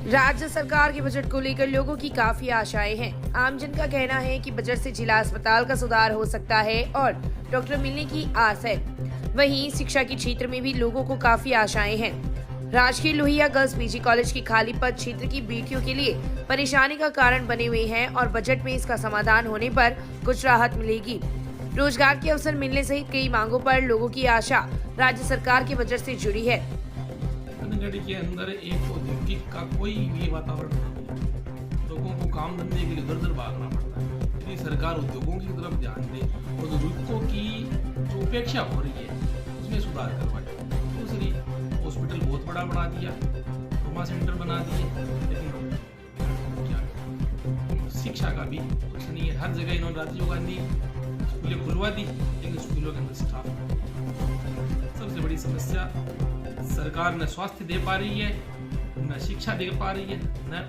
राज्य सरकार के बजट को लेकर लोगों की काफी आशाएं हैं। आमजन का कहना है कि बजट से जिला अस्पताल का सुधार हो सकता है और डॉक्टर मिलने की आस है। वहीं शिक्षा के क्षेत्र में भी लोगों को काफी आशाएं हैं। राजकीय लोहिया गर्ल्स पीजी कॉलेज की खाली पद क्षेत्र की बेटियों के लिए परेशानी का कारण बने हुए हैं और बजट में इसका समाधान होने पर कुछ राहत मिलेगी। रोजगार के अवसर मिलने सहित कई मांगों पर लोगों की आशा राज्य सरकार के बजट से जुड़ी है। रतनगढ़ के अंदर एक औद्योगिक का कोई भी वातावरण नहीं है। लोगों को काम धंधे के लिए उधर भागना पड़ता है। यदि सरकार उद्योगों की तरफ ध्यान दे और उद्योगों की जो उपेक्षा हो रही है उसमें सुधार करवाए। दूसरी, हॉस्पिटल बहुत बड़ा बना दिया, ट्रॉमा सेंटर बना दिए, लेकिन क्या शिक्षा का भी कुछ नहीं है। हर जगह इन्होंने राजीव गांधी स्कूलें खुलवा दी, लेकिन स्कूलों के अंदर स्टाफ नहीं। सबसे बड़ी समस्या, सरकार न स्वास्थ्य दे पा रही है, न शिक्षा दे पा रही है, न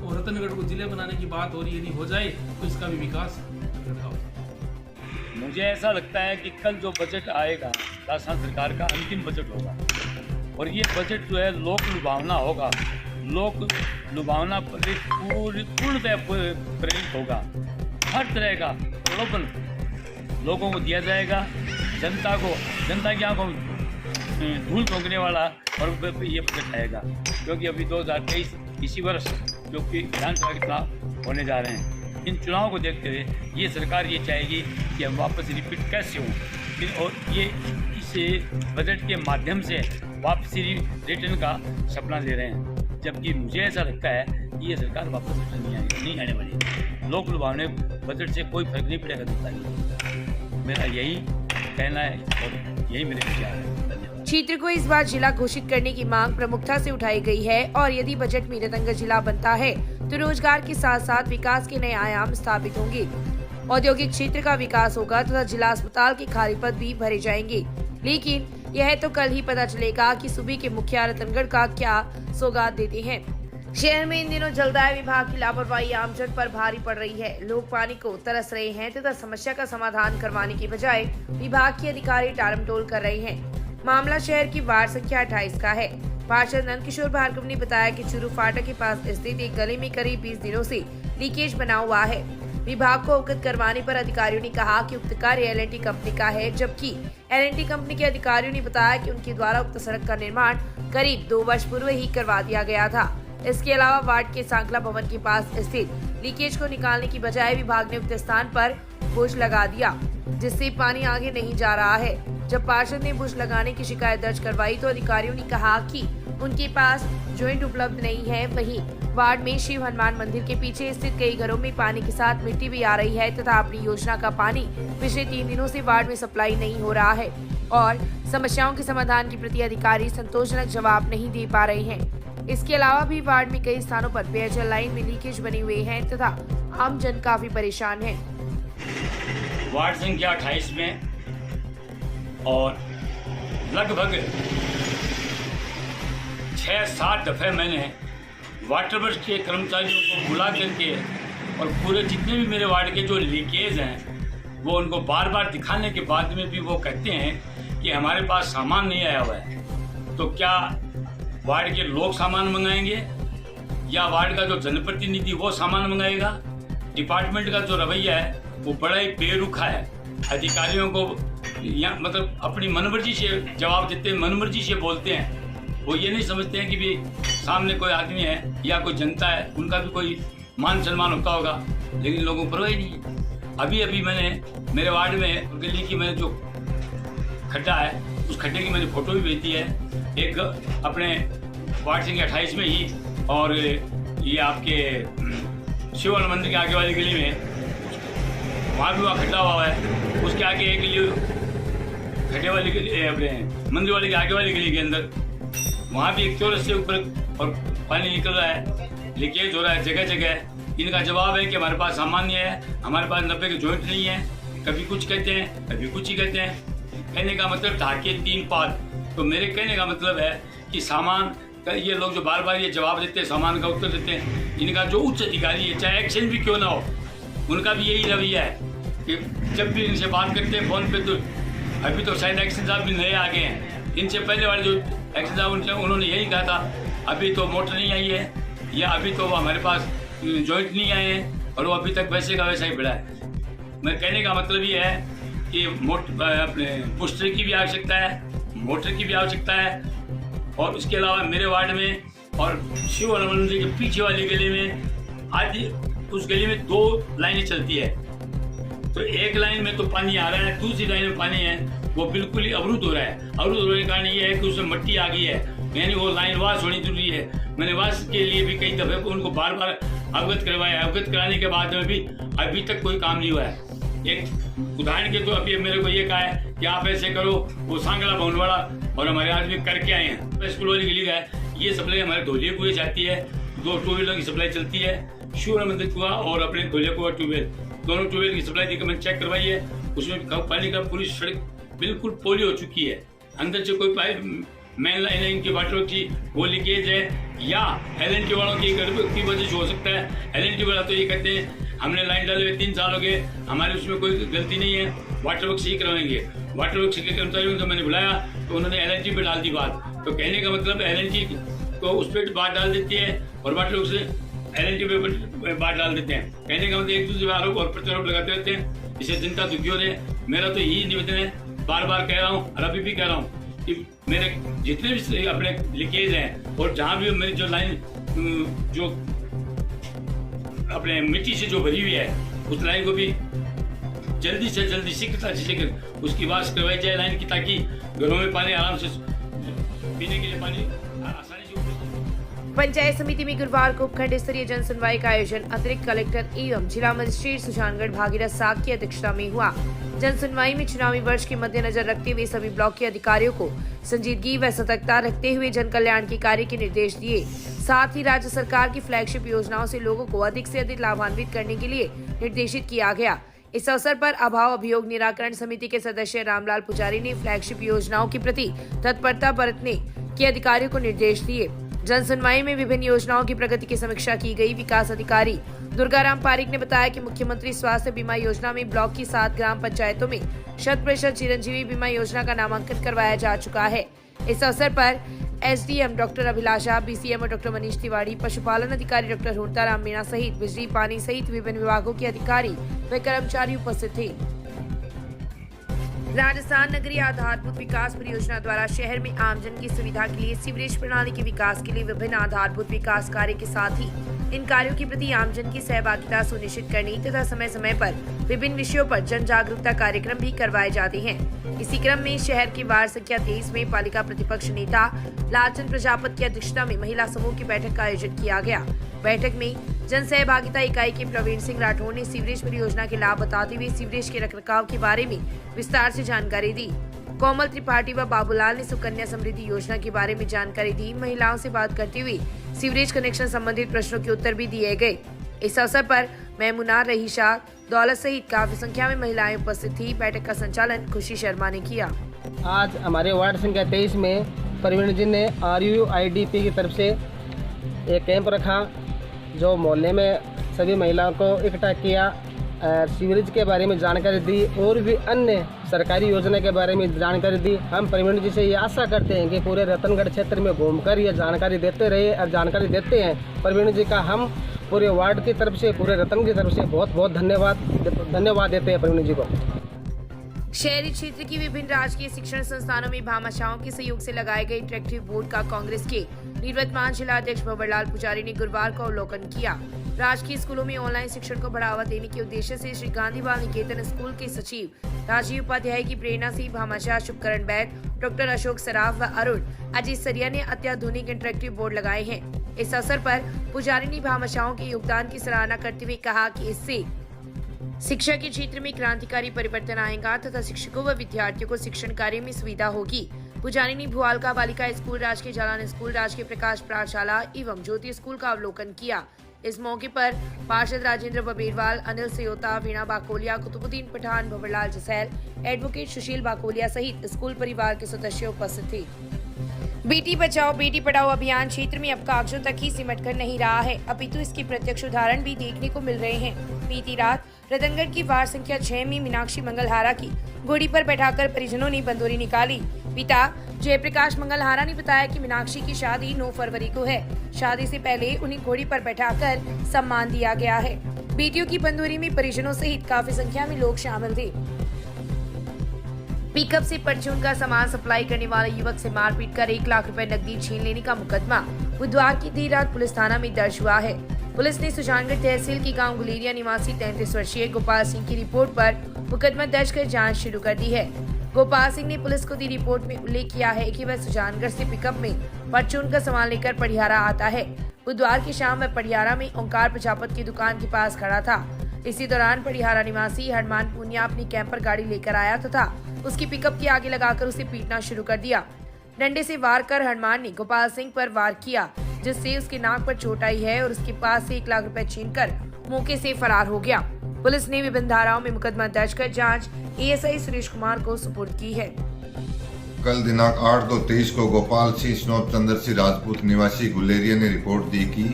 और रतनगढ़ को जिले बनाने की बात हो रही है। यदि हो जाए तो इसका भी विकास रतनगढ़ का होगा। मुझे ऐसा लगता है कि कल जो बजट आएगा राजस्थान सरकार का अंतिम बजट होगा और ये बजट जो है लोक लुभावना होगा, लोक लुभावना पर पूर्णतः प्रेरित होगा। हर तरह का प्रलोभन लोगों को दिया जाएगा, जनता की आंखों धूल झोंकने वाला और ये बजट आएगा। क्योंकि अभी 2023 इसी वर्ष जो कि विधानसभा के चुनाव होने जा रहे हैं, इन चुनावों को देखते हुए ये सरकार ये चाहेगी कि हम वापस रिपीट कैसे हों और ये इस बजट के माध्यम से वापसी रिटर्न का सपना ले रहे हैं। जबकि मुझे ऐसा लगता है कि ये सरकार वापस रिटर्न नहीं आने वाली। लोक लुभावने बजट से कोई फर्क नहीं पड़ेगा जनता की। मेरा यही कहना है और यही मेरे विचार है। क्षेत्र को इस बार जिला घोषित करने की मांग प्रमुखता से उठाई गई है और यदि बजट में रतनगढ़ जिला बनता है तो रोजगार के साथ साथ विकास के नए आयाम स्थापित होंगे, औद्योगिक क्षेत्र का विकास होगा तथा जिला अस्पताल के खाली पद भी भरे जाएंगे। लेकिन यह तो कल ही पता चलेगा कि सूबे के मुखिया रतनगढ़ का क्या सौगात देते हैं। शहर में इन दिनों जलदाय विभाग की लापरवाही आमजन पर भारी पड़ रही है। लोग पानी को तरस रहे हैं तथा समस्या का समाधान करवाने की बजाय विभाग के अधिकारी टालमटोल कर रहे हैं। मामला शहर की वार्ड संख्या 28 का है। पार्षद नंदकिशोर भार्गव ने बताया कि चूरू फाटक के पास स्थित एक गली में करीब 20 दिनों से लीकेज बना हुआ है। विभाग को अवगत करवाने पर अधिकारियों ने कहा कि उक्त कार्य एल&टी कंपनी का है, जबकि एल&टी कंपनी के अधिकारियों ने बताया कि उनके द्वारा उक्त सड़क का निर्माण करीब 2 वर्ष पूर्व ही करवा दिया गया था। इसके अलावा वार्ड के सांकला भवन के पास स्थित लीकेज को निकालने की बजाय विभाग ने उक्त स्थान पर बुश लगा दिया, जिससे पानी आगे नहीं जा रहा है। जब पार्षद ने बुश लगाने की शिकायत दर्ज करवाई तो अधिकारियों ने कहा कि उनके पास जॉइंट उपलब्ध नहीं है। वहीं वार्ड में शिव हनुमान मंदिर के पीछे स्थित कई घरों में पानी के साथ मिट्टी भी आ रही है तथा अपनी योजना का पानी पिछले 3 दिनों से वार्ड में सप्लाई नहीं हो रहा है और समस्याओं के समाधान के प्रति अधिकारी संतोषजनक जवाब नहीं दे पा रहे हैं। इसके अलावा भी वार्ड में कई स्थानों पर पेयजल लाइन में लीकेज बने हुए हैं तथा आम जन काफी परेशान है। वार्ड संख्या 28 में और लगभग 6-7 दफे मैंने वाटर वर्क्स के कर्मचारियों को बुला करके और पूरे जितने भी मेरे वार्ड के जो लीकेज हैं वो उनको बार बार दिखाने के बाद में भी वो कहते हैं कि हमारे पास सामान नहीं आया हुआ है। तो क्या वार्ड के लोग सामान मंगाएंगे या वार्ड का जो जनप्रतिनिधि वो सामान मंगाएगा? डिपार्टमेंट का जो रवैया है वो बड़ा ही बेरुखा है। अधिकारियों को या मतलब अपनी मनमर्जी से जवाब देते हैं, मनमर्जी से बोलते हैं। वो ये नहीं समझते हैं कि भी सामने कोई आदमी है या कोई जनता है, उनका भी कोई मान सम्मान होता होगा, लेकिन लोगों को परवाह ही नहीं है। अभी मैंने मेरे वार्ड में गली की मैंने जो खड्डा है उस खड्डे की मैंने फोटो भी भेजी है, एक अपने वार्ड संख्या 28 में ही, और ये आपके शिव मंदिर के आगे वाली गली में वहाँ भी वहाँ खड्डा हुआ है। उसके आगे एक गली खड्डे वाली गली अपने मंदिर वाले के आगे वाली गली के अंदर वहाँ भी एक चौरस से ऊपर और पानी निकल रहा है, लीकेज हो रहा है जगह जगह। इनका जवाब है कि हमारे पास सामान नहीं है, हमारे पास 90 के जॉइंट नहीं है। कभी कुछ कहते हैं, कभी कुछ ही कहते हैं। कहने का मतलब ढाके 3 पात। तो मेरे कहने का मतलब है कि सामान का ये लोग जो बार बार ये जवाब देते हैं, सामान का उत्तर देते हैं, इनका जो उच्च अधिकारी है, चाहे एक्शन भी क्यों ना हो, उनका भी यही रवैया है कि जब भी इनसे बात करते हैं फ़ोन पे, तो अभी तो शायद एक्शन साहब भी नए आ गए हैं, इनसे पहले वाले जो एक्शन था उन्होंने यही कहा था अभी तो मोटर नहीं आई है या अभी तो हमारे पास जॉइंट नहीं आए हैं और वो अभी तक वैसे का वैसा ही पड़ा है। मैं कहने का मतलब ये है कि अपने पुस्टर की भी आवश्यकता है, मोटर की भी आवश्यकता है और उसके अलावा मेरे वार्ड में और शिव मंदिर के पीछे वाली गली में आज उस गली में 2 लाइनें चलती है। तो एक लाइन में तो पानी आ रहा है, दूसरी लाइन में पानी है वो बिल्कुल ही अवरुद्ध हो रहा है। अवरुद्ध होने का कारण ये है कि उसमें मट्टी आ गई है, यानी वो लाइन वाश होनी जरूरी है। मैंने वाश के लिए भी कई दफे उनको बार बार अवगत करवाया, अवगत कराने के बाद में भी अभी तक कोई काम नहीं हुआ है। एक उदाहरण के तो अभी मेरे को ये कहा है कि आप ऐसे करो, वो सांगला भवनवाड़ा और हमारे आदमी करके आए हैं। स्कूल वाली गली का है, ये सप्लाई हमारे धोलिया कुएं जाती है, 2 टू-व्हीलर की सप्लाई चलती है, शिव मंदिर कुआं और अपने धोलिया कुआं ट्यूबवेल, दोनों ट्यूबवेल की सप्लाई मैंने चेक करवाई है। उसमें पानी का पूरी सड़क बिल्कुल पोली हो चुकी है। अंदर से कोई पाइप मेन लाइन है इनकी वाटर की वो लीकेज है या LNT वालों की वजह से हो सकता है। LNT वाला तो ये कहते हैं हमने लाइन डाले हुए 3 साल हो गए, हमारे उसमें कोई गलती नहीं है, वाटर वर्क से ही करवाएंगे। वाटर वर्क के कर्मचारियों को मैंने बुलाया तो उन्होंने LNT पे डाल दी बात। तो कहने का मतलब LNT को उस पर बात डाल देती है और वाटर वर्क से LNT पे बात डाल देते हैं। कहने का मतलब एक दूसरे पर आरोप और प्रत्यारोप लगाते रहते हैं, इससे जनता दुखी हो रही है। मेरा तो यही निवेदन है, बार बार कह रहा हूँ और अभी भी कह रहा हूँ कि मेरे जितने भी अपने लीकेज हैं और जहाँ भी मेरी जो लाइन जो अपने मिट्टी से जो भरी हुई है उस लाइन को भी जल्दी से जल्दी शीघ्र उसकी वाश करवाई जाए लाइन की, ताकि घरों में पानी आराम से पीने के लिए पानी आसानी से उपलब्ध। पंचायत समिति में गुरुवार को उपखंड स्तरीय जन सुनवाई का आयोजन अतिरिक्त कलेक्टर एवं जिला मजिस्ट्रेट सुजानगढ़ भागीरथ साग की अध्यक्षता में हुआ। जन सुनवाई में चुनावी वर्ष के मद्देनजर रखते हुए सभी ब्लॉक के अधिकारियों को संजीदगी व सतर्कता रखते हुए जन कल्याण के कार्य के निर्देश दिए। साथ ही राज्य सरकार की फ्लैगशिप योजनाओं से लोगों को अधिक से अधिक लाभान्वित करने के लिए निर्देशित किया गया। इस अवसर पर अभाव अभियोग निराकरण समिति के सदस्य रामलाल पुजारी ने फ्लैगशिप योजनाओं के प्रति तत्परता बरतने के अधिकारियों को निर्देश दिए। जन सुनवाई में विभिन्न योजनाओं की प्रगति की समीक्षा की गई। विकास अधिकारी दुर्गाराम पारिक ने बताया कि मुख्यमंत्री स्वास्थ्य बीमा योजना में ब्लॉक की 7 ग्राम पंचायतों में 100% चिरंजीवी बीमा योजना का नामांकन करवाया जा चुका है। इस अवसर पर SDM डॉक्टर अभिलाषा, BCM डॉक्टर मनीष तिवारी, पशुपालन अधिकारी डॉक्टर हुड़ताराम मीणा सहित बिजली पानी सहित विभिन्न विभागों के अधिकारी व कर्मचारी उपस्थित थे। राजस्थान नगरीय आधारभूत विकास परियोजना द्वारा शहर में आमजन की सुविधा के लिए सीवरेज प्रणाली के विकास के लिए विभिन्न आधारभूत विकास कार्य के साथ ही इन कार्यों के प्रति आमजन की सहभागिता सुनिश्चित करने तथा समय समय पर विभिन्न विषयों पर जन जागरूकता कार्यक्रम भी करवाए जाते हैं। इसी क्रम में शहर के वार्ड संख्या 23 में पालिका प्रतिपक्ष नेता लालचंद प्रजापति की अध्यक्षता में महिला समूह की बैठक का आयोजन किया गया। बैठक में जन सहभागिता इकाई के प्रवीण सिंह राठौर ने सीवरेज परियोजना के लाभ बताते हुए सीवरेज के रखरखाव के बारे में विस्तार से जानकारी दी। कोमल त्रिपाठी व बाबूलाल ने सुकन्या समृद्धि योजना के बारे में जानकारी दी। महिलाओं से बात करते हुए सीवरेज कनेक्शन संबंधित प्रश्नों के उत्तर भी दिए गए। इस अवसर पर मैमुना, रहीशा, दौलत सहित काफी संख्या में महिलाएं उपस्थित थी। बैठक का संचालन खुशी शर्मा ने किया। आज हमारे वार्ड संख्या 23 में प्रवीण जी ने RUIDP की तरफ से एक कैंप रखा, जो मोहल्ले में सभी महिलाओं को इकट्ठा किया, सीवरेज के बारे में जानकारी दी और भी अन्य सरकारी योजना के बारे में जानकारी दी। हम प्रवीण जी से ये आशा करते हैं कि पूरे रतनगढ़ क्षेत्र में घूमकर ये जानकारी देते रहे और जानकारी देते हैं। प्रवीण जी का हम पूरे वार्ड की तरफ से, पूरे रतन की तरफ से बहुत बहुत धन्यवाद देते हैं प्रवीण जी को। शहरी क्षेत्र की विभिन्न राजकीय शिक्षण संस्थानों में भामाशाहों के सहयोग से लगाए गए इंटरेक्टिव बोर्ड का कांग्रेस के निवर्तमान जिला अध्यक्ष भंवरलाल पुजारी ने गुरुवार को अवलोकन किया। राजकीय स्कूलों में ऑनलाइन शिक्षण को बढ़ावा देने के उद्देश्य से श्री गांधी बाल निकेतन स्कूल के सचिव राजीव उपाध्याय की प्रेरणा से भामाशाह शुभकरण बैद, डॉक्टर अशोक सराफ व अरुण अजीत सरिया ने अत्याधुनिक इंटरेक्टिव बोर्ड लगाए हैं। इस अवसर पर पुजारी ने भामाशाहों के योगदान की सराहना करते हुए कहा कि इससे शिक्षा के क्षेत्र में क्रांतिकारी परिवर्तन आएगा तथा शिक्षकों व विद्यार्थियों को शिक्षण कार्य में सुविधा होगी। पुजारी ने भुआलका बालिका स्कूल, राजकीय जालान स्कूल, राजकीय प्रकाश पाठशाला एवं ज्योति स्कूल का अवलोकन किया। इस मौके पर पार्षद राजेंद्र बबेरवाल, अनिल सियोता, वीणा बाकोलिया, कुतुबुद्दीन पठान, भंवरलाल जसैल, एडवोकेट सुशील बाकोलिया सहित स्कूल परिवार के सदस्य उपस्थित थे। बेटी बचाओ बेटी पढ़ाओ अभियान क्षेत्र में अब कागजों तक ही सिमट कर नहीं रहा है, अपितु इसके प्रत्यक्ष उदाहरण भी देखने को मिल रहे हैं। बीती रात रतनगढ़ की वार्ड संख्या 6 में मीनाक्षी मंगलहारा की घोड़ी पर बैठाकर परिजनों ने बंदूरी निकाली। पिता जयप्रकाश मंगलहारा ने बताया कि मीनाक्षी की शादी 9 फरवरी को है। शादी से पहले उन्हें घोड़ी पर बैठाकर सम्मान दिया गया है। बेटियों की बंदूरी में परिजनों सहित काफी संख्या में लोग शामिल थे। पिकअप से परचून का सामान सप्लाई करने वाले युवक से मारपीट कर 1 लाख रुपए नकदी छीन लेने का मुकदमा बुधवार की देर रात पुलिस थाना में दर्ज हुआ है। पुलिस ने सुजानगढ़ तहसील के गांव गुलेरिया निवासी 33 वर्षीय गोपाल सिंह की रिपोर्ट पर मुकदमा दर्ज कर जांच शुरू कर दी है। गोपाल सिंह ने पुलिस को दी रिपोर्ट में उल्लेख किया है कि वह सुजानगढ़ से पिकअप में परचून का सामान लेकर पड़ियारा आता है। बुधवार की शाम वह पड़ियारा में ओंकार प्रजापत की दुकान के पास खड़ा था। इसी दौरान पड़ियारा निवासी हनुमान पूनिया अपनी कैंपर गाड़ी लेकर आया तथा उसकी पिकअप के आगे लगाकर उसे पीटना शुरू कर दिया। डंडे से वार कर हनुमान ने गोपाल सिंह पर वार किया, जिससे उसके नाक पर चोट आई है और उसके पास से 1 लाख रुपए छीनकर मौके से फरार हो गया। पुलिस ने विभिन्न धाराओं में मुकदमा दर्ज कर जांच एएसआई सुरेश कुमार को सुपुर्द की है। कल दिनांक 8/2/23 को गोपाल सिंह स्नोप चंद्र सिंह राजपूत निवासी गुलेरिया ने रिपोर्ट दी कि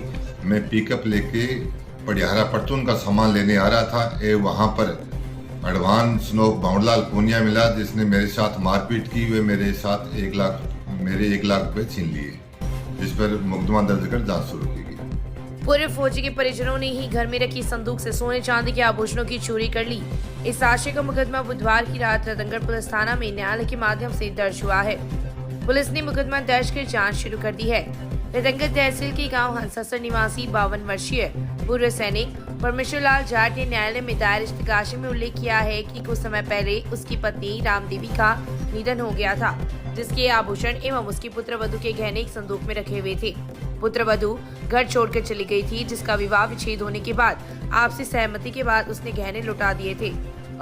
मैं पिकअप लेके पड़ियारा परचून का सामान लेने आ रहा था। वहां पर अडवान स्नोप बाउंडलाल पूनिया मिला, जिसने मेरे साथ मारपीट की। वे मेरे साथ 1 लाख रुपए छीन लिए, जिस पर मुकदमा दर्ज कर जांच शुरू की गई। पूर्व फौजी के परिजनों ने ही घर में रखी संदूक से सोने चांदी के आभूषणों की चोरी कर ली। इस आशय का मुकदमा बुधवार की रात रतनगढ़ पुलिस थाना में न्यायालय के माध्यम से दर्ज हुआ है। पुलिस ने मुकदमा दर्ज कर जांच शुरू कर दी है। रतनगढ़ तहसील के गांव हंससर निवासी 52 वर्षीय पूर्व सैनिक परमेश्वर लाल जाट ने न्यायालय में दायर इस्तीकाशे में उल्लेख किया है कि कुछ समय पहले उसकी पत्नी रामदेवी का निधन हो गया था, जिसके आभूषण एवं उसकी पुत्रवधू के गहने एक संदूक में रखे हुए थे। पुत्रवधू घर छोड़कर चली गई थी, जिसका विवाह विच्छेद होने के बाद आपसी सहमति के बाद उसने गहने लौटा दिए थे।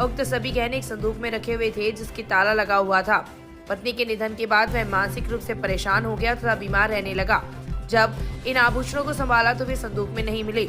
उक्त सभी गहने एक संदूक में रखे हुए थे, जिसके ताला लगा हुआ था। पत्नी के निधन के बाद वह मानसिक रूप से परेशान हो गया तथा बीमार रहने लगा। जब इन आभूषणों को संभाला तो वे संदूक में नहीं मिले।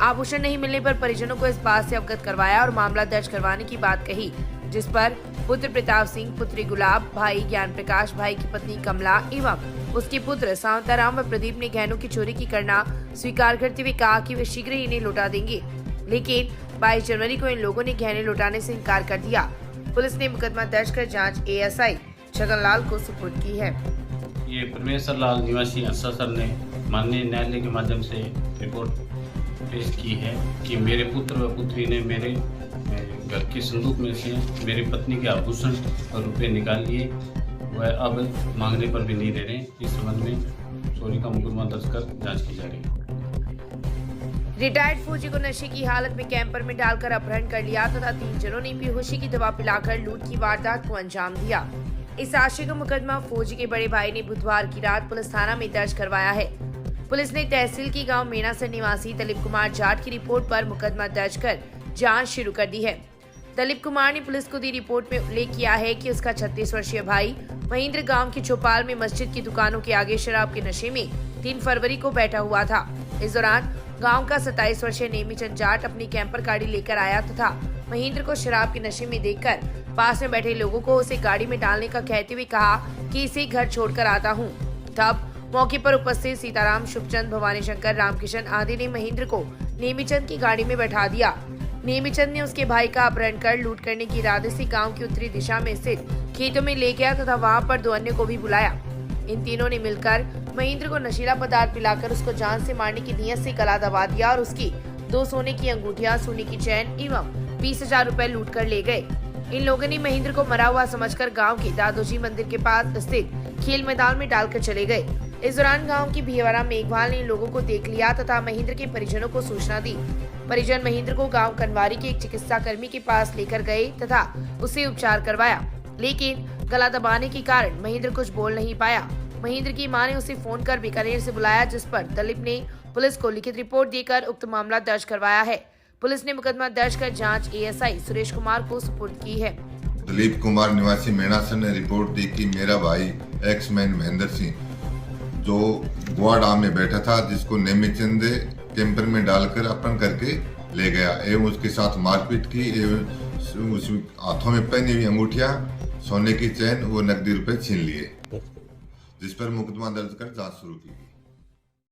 आभूषण नहीं मिलने पर परिजनों को इस बात से अवगत करवाया और मामला दर्ज करवाने की बात कही, जिस पर पुत्र प्रताप सिंह, पुत्री गुलाब, भाई ज्ञान प्रकाश, भाई की पत्नी कमला एवं उसके पुत्र सांताराम व प्रदीप ने गहनों की चोरी की करना स्वीकार करते हुए कहा कि वे शीघ्र ही इन्हें लौटा देंगे, लेकिन 22 जनवरी को इन लोगों ने गहने लौटाने से इनकार कर दिया। पुलिस ने मुकदमा दर्ज कर जांच एएसआई छगनलाल को सुपुर्द की है। ये परमेश्वर लाल निवासी हंससर ने माननीय न्यायालय के माध्यम से रिपोर्ट पेश की है कि मेरे पुत्र व पुत्री ने मेरे घर के संदूक में से मेरी पत्नी के आभूषण और रुपये निकाल लिए। वह अब मांगने पर भी नहीं दे रहे। इस संबंध में चोरी का मुकदमा दर्ज कर जांच की जा रही है। रिटायर्ड फौजी को नशे की हालत में कैंपर में डालकर अपहरण कर लिया तथा 3 जनों ने बेहोशी की दवा पिलाकर लूट की वारदात को अंजाम दिया। इस आशय का मुकदमा फौजी के बड़े भाई ने बुधवार की रात पुलिस थाना में दर्ज करवाया है। पुलिस ने तहसील के गांव मेनासर निवासी दलीप कुमार जाट की रिपोर्ट पर मुकदमा दर्ज कर जांच शुरू कर दी है। दलीप कुमार ने पुलिस को दी रिपोर्ट में उल्लेख किया है कि उसका 36 वर्षीय भाई महेंद्र गांव की चौपाल में मस्जिद की दुकानों के आगे शराब के नशे में 3 फरवरी को बैठा हुआ था। इस दौरान गांव का 27 वर्षीय नेमीचंद जाट अपनी कैंपर गाड़ी लेकर आया तथा महेंद्र को शराब के नशे में देखकर पास में बैठे लोगों को उसे गाड़ी में डालने का कहते हुए कहा कि इसे घर छोड़कर आता हूँ। तब मौके पर उपस्थित सीताराम, शुभचंद, भवानी शंकर, रामकिशन आदि ने महेंद्र को नेमीचंद की गाड़ी में बैठा दिया। नेमीचंद ने उसके भाई का अपहरण कर लूट करने की इरादे से गांव की उत्तरी दिशा में स्थित खेतों में ले गया तथा वहां पर 2 अन्य को भी बुलाया। इन तीनों ने मिलकर महेंद्र को नशीला पदार्थ पिलाकर उसको जान से मारने की नीयत से गला दबा दिया और उसकी 2 सोने की अंगूठियां, सोने की चैन एवं 20,000 रुपए लूट कर ले गए। इन लोगों ने महेंद्र को मरा हुआ समझकर गांव के दादोजी मंदिर के पास स्थित खेल मैदान में डालकर चले गए। इस दौरान गांव की भियवारा मेघवाल ने इन लोगों को देख लिया तथा महेंद्र के परिजनों को सूचना दी। परिजन महेंद्र को गांव कनवारी के एक चिकित्सा कर्मी के पास लेकर गए तथा उसे उपचार करवाया, लेकिन गला दबाने के कारण महेंद्र कुछ बोल नहीं पाया। महेंद्र की मां ने उसे फोन कर बीकानेर से बुलाया, जिस पर दलीप ने पुलिस को लिखित रिपोर्ट देकर उक्त मामला दर्ज करवाया है। पुलिस ने मुकदमा दर्ज कर जांच एएसआई सुरेश कुमार को सुपुर्द की है। दलीप कुमार निवासी मेनासर ने रिपोर्ट दी कि मेरा भाई एक्समैन महेंद्र सिंह जो गोवा डाम में बैठा था, जिसको नेमीचंद कैंपर में डालकर अपहरण करके ले गया एवं उसके साथ मारपीट की एवं उस हाथों में पहनी हुई अंगूठियां, सोने की चैन व नकदी रुपए छीन लिए, जिस पर मुकदमा दर्ज कर जांच शुरू की।